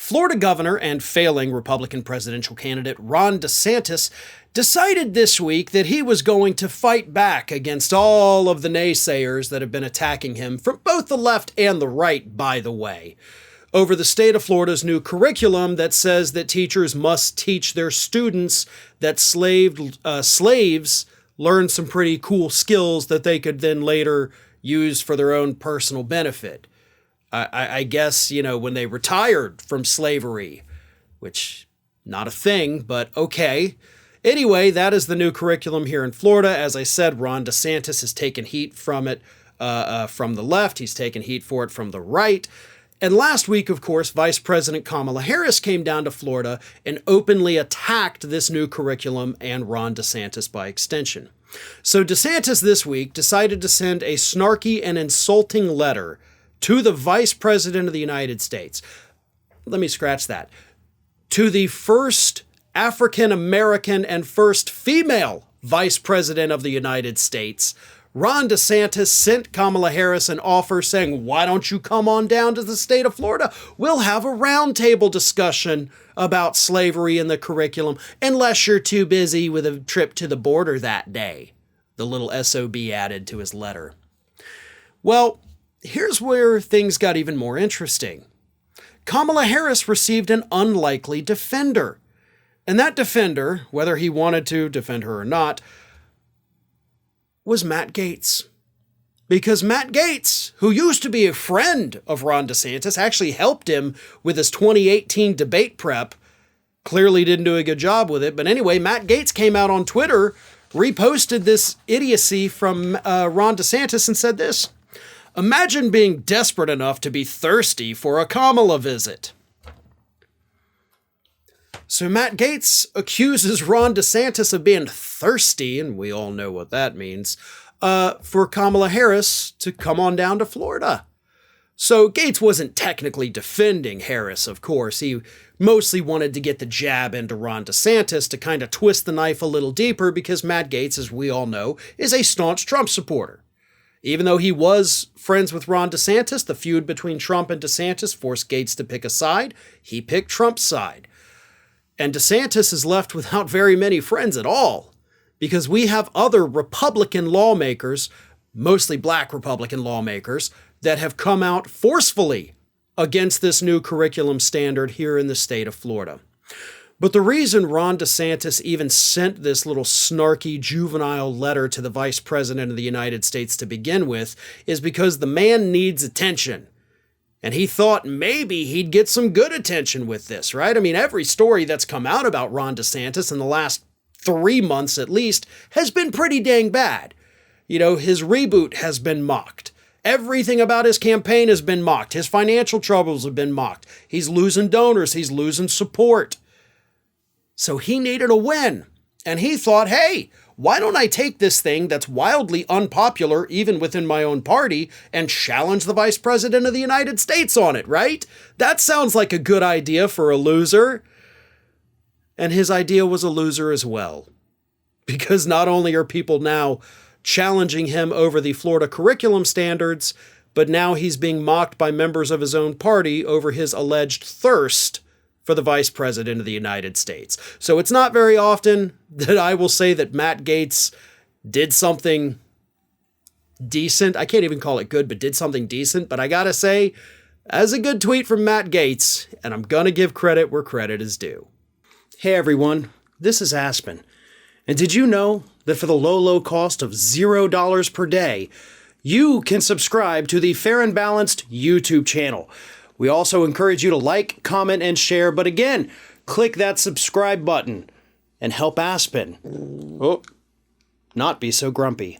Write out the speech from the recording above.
Florida governor and failing Republican presidential candidate Ron DeSantis decided this week that he was going to fight back against all of the naysayers that have been attacking him from both the left and the right, by the way, over the state of Florida's new curriculum that says that teachers must teach their students that slaves learn some pretty cool skills that they could then later use for their own personal benefit. I guess, when they retired from slavery, which not a thing, but okay. Anyway, that is the new curriculum here in Florida. As I said, Ron DeSantis has taken heat from it from the left. He's taken heat for it from the right. And last week, of course, Vice President Kamala Harris came down to Florida and openly attacked this new curriculum and Ron DeSantis by extension. So DeSantis this week decided to send a snarky and insulting letter to the Vice President of the United States. Let me scratch that. To the first African American and first female Vice President of the United States, Ron DeSantis sent Kamala Harris an offer saying, why don't you come on down to the state of Florida? We'll have a roundtable discussion about slavery in the curriculum, unless you're too busy with a trip to the border that day, the little SOB added to his letter. Well, here's where things got even more interesting. Kamala Harris received an unlikely defender. And that defender, whether he wanted to defend her or not, was Matt Gaetz. Because Matt Gaetz, who used to be a friend of Ron DeSantis, actually helped him with his 2018 debate prep, clearly didn't do a good job with it. But anyway, Matt Gaetz came out on Twitter, reposted this idiocy from Ron DeSantis and said this: imagine being desperate enough to be thirsty for a Kamala visit. So Matt Gaetz accuses Ron DeSantis of being thirsty, and we all know what that means, for Kamala Harris to come on down to Florida. So Gaetz wasn't technically defending Harris, of course. He mostly wanted to get the jab into Ron DeSantis to kind of twist the knife a little deeper because Matt Gaetz, as we all know, is a staunch Trump supporter. Even though he was friends with Ron DeSantis, the feud between Trump and DeSantis forced Gaetz to pick a side. He picked Trump's side. And DeSantis is left without very many friends at all, because we have other Republican lawmakers, mostly black Republican lawmakers, that have come out forcefully against this new curriculum standard here in the state of Florida. But the reason Ron DeSantis even sent this little snarky, juvenile letter to the Vice President of the United States to begin with is because the man needs attention. And he thought maybe he'd get some good attention with this, right? I mean, every story that's come out about Ron DeSantis in the last 3 months at least has been pretty dang bad. His reboot has been mocked. Everything about his campaign has been mocked. His financial troubles have been mocked. He's losing donors. He's losing support. So he needed a win. And he thought, hey, why don't I take this thing that's wildly unpopular, even within my own party, and challenge the Vice President of the United States on it, right? That sounds like a good idea for a loser. And his idea was a loser as well. Because not only are people now challenging him over the Florida curriculum standards, but now he's being mocked by members of his own party over his alleged thirst for the Vice President of the United States. So it's not very often that I will say that Matt Gaetz did something decent. I can't even call it good, but did something decent. But I gotta say, that's a good tweet from Matt Gaetz, and I'm gonna give credit where credit is due. Hey everyone, this is Aspen. And did you know that for the low cost of $0 per day, you can subscribe to the Fair and Balanced YouTube channel? We also encourage you to like, comment, and share. But again, click that subscribe button and help Aspen not be so grumpy.